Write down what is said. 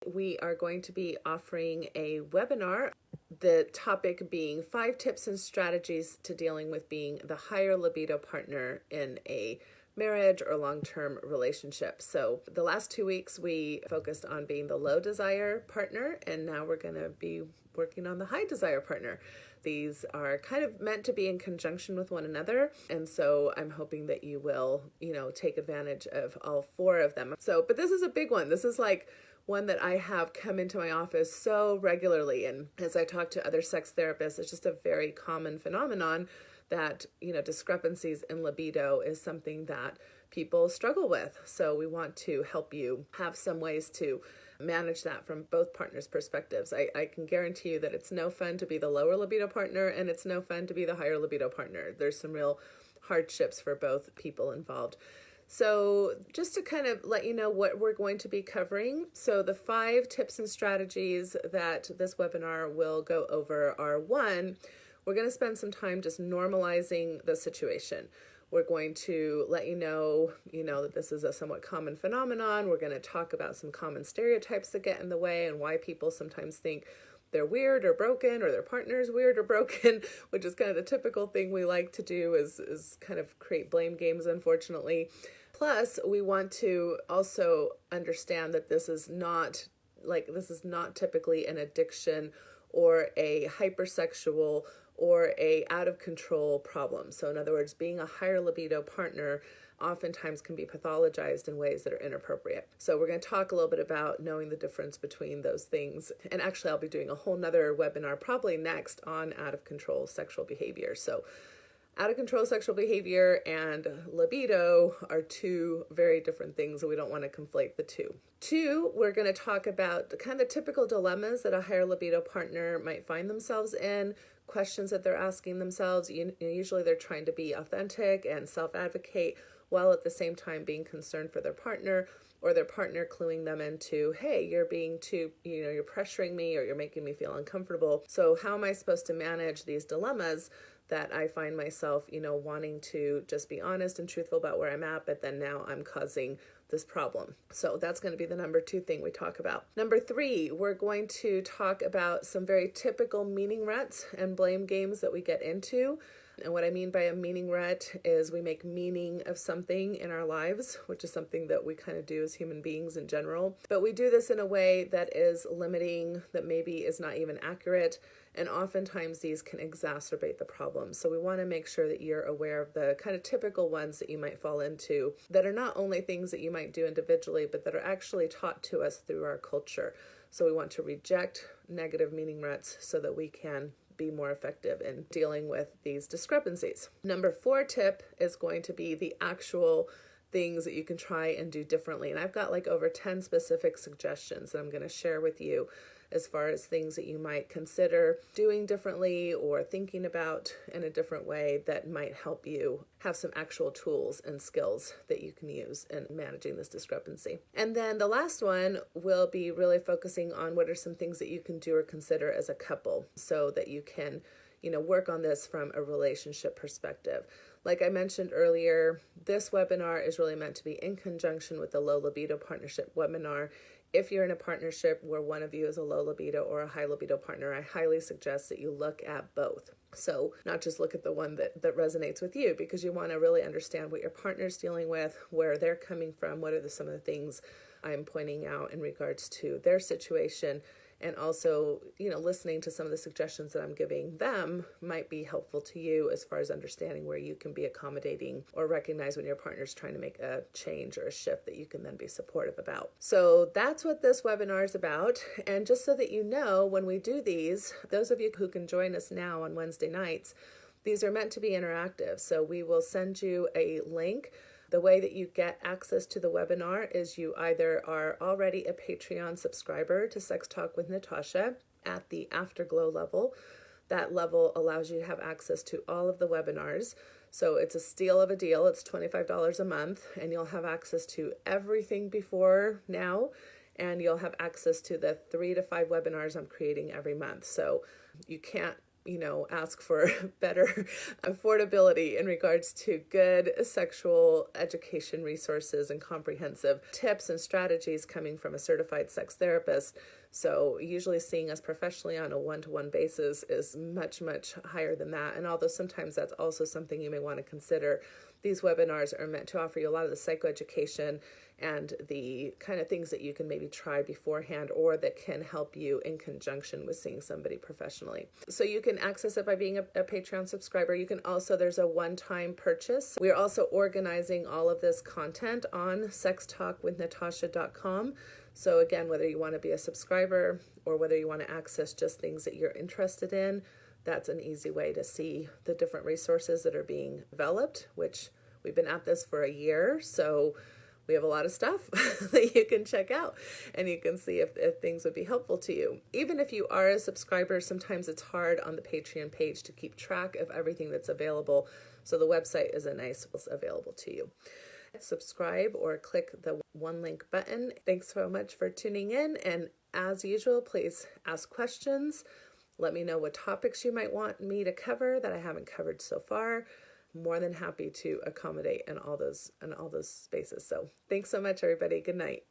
We are going to be offering a webinar, the topic being 5 tips and strategies to dealing with being the higher libido partner in a marriage or long-term relationship. So the last 2 weeks we focused on being the low desire partner, and now we're going to be working on the high desire partner. These are kind of meant to be in conjunction with one another, and so I'm hoping that you will, take advantage of all 4 of them. But this is a big one. This is like one that I have come into my office so regularly, and as I talk to other sex therapists, it's just a very common phenomenon that, discrepancies in libido is something that people struggle with. So we want to help you have some ways to manage that from both partners' perspectives. I can guarantee you that it's no fun to be the lower libido partner, and it's no fun to be the higher libido partner. There's some real hardships for both people involved. So just to kind of let you know what we're going to be covering. So the 5 tips and strategies that this webinar will go over are: 1, we're going to spend some time just normalizing the situation. We're going to let you know, that this is a somewhat common phenomenon. We're going to talk about some common stereotypes that get in the way and why people sometimes think they're weird or broken, or their partner's weird or broken, which is kind of the typical thing we like to do is kind of create blame games, unfortunately. Plus, we want to also understand that this is not typically an addiction or a hypersexual or a out of control problem. So in other words, being a higher libido partner oftentimes can be pathologized in ways that are inappropriate. So we're going to talk a little bit about knowing the difference between those things. And actually, I'll be doing a whole nother webinar probably next on out of control sexual behavior. So out of control sexual behavior and libido are 2 very different things, and we don't want to conflate the 2. 2, we're going to talk about the kind of typical dilemmas that a higher libido partner might find themselves in, questions that they're asking themselves. Usually they're trying to be authentic and self-advocate while at the same time being concerned for their partner, or their partner cluing them into, hey, you're being too, you're pressuring me, or you're making me feel uncomfortable. So how am I supposed to manage these dilemmas that I find myself, wanting to just be honest and truthful about where I'm at, but then now I'm causing this problem. So that's going to be the number 2 thing we talk about. Number 3, we're going to talk about some very typical meaning ruts and blame games that we get into. And what I mean by a meaning rut is we make meaning of something in our lives, which is something that we kind of do as human beings in general. But we do this in a way that is limiting, that maybe is not even accurate. And oftentimes these can exacerbate the problem. So we want to make sure that you're aware of the kind of typical ones that you might fall into, that are not only things that you might do individually, but that are actually taught to us through our culture. So we want to reject negative meaning ruts so that we can be more effective in dealing with these discrepancies. Number 4 tip is going to be the actual things that you can try and do differently. And I've got like over 10 specific suggestions that I'm going to share with you as far as things that you might consider doing differently or thinking about in a different way that might help you have some actual tools and skills that you can use in managing this discrepancy. And then the last one will be really focusing on what are some things that you can do or consider as a couple so that you can, work on this from a relationship perspective. Like I mentioned earlier, this webinar is really meant to be in conjunction with the low libido partnership webinar. If you're in a partnership where one of you is a low libido or a high libido partner, I highly suggest that you look at both. So not just look at the one that resonates with you, because you want to really understand what your partner's dealing with, where they're coming from, what are some of the things I'm pointing out in regards to their situation. And also, listening to some of the suggestions that I'm giving them might be helpful to you as far as understanding where you can be accommodating or recognize when your partner's trying to make a change or a shift that you can then be supportive about. So that's what this webinar is about. And just so that you know, when we do these, those of you who can join us now on Wednesday nights, these are meant to be interactive. So we will send you a link. The way that you get access to the webinar is you either are already a Patreon subscriber to Sex Talk with Natasha at the Afterglow level. That level allows you to have access to all of the webinars. So it's a steal of a deal. It's $25 a month, and you'll have access to everything before now, and you'll have access to the 3 to 5 webinars I'm creating every month. So you can't ask for better affordability in regards to good sexual education resources and comprehensive tips and strategies coming from a certified sex therapist. So usually seeing us professionally on a one-to-one basis is much, much higher than that. And although sometimes that's also something you may want to consider, these webinars are meant to offer you a lot of the psychoeducation and the kind of things that you can maybe try beforehand or that can help you in conjunction with seeing somebody professionally. So you can access it by being a Patreon subscriber. You can also, there's a one-time purchase. We're also organizing all of this content on sextalkwithnatasha.com. So again, whether you want to be a subscriber or whether you want to access just things that you're interested in, that's an easy way to see the different resources that are being developed, which we've been at this for a year. So we have a lot of stuff that you can check out and you can see if things would be helpful to you. Even if you are a subscriber, sometimes it's hard on the Patreon page to keep track of everything that's available. So the website is a nice what's available to you. Subscribe or click the one link button. Thanks so much for tuning in. And as usual, please ask questions. Let me know what topics you might want me to cover that I haven't covered so far. More than happy to accommodate in all those spaces. So thanks so much, everybody. Good night.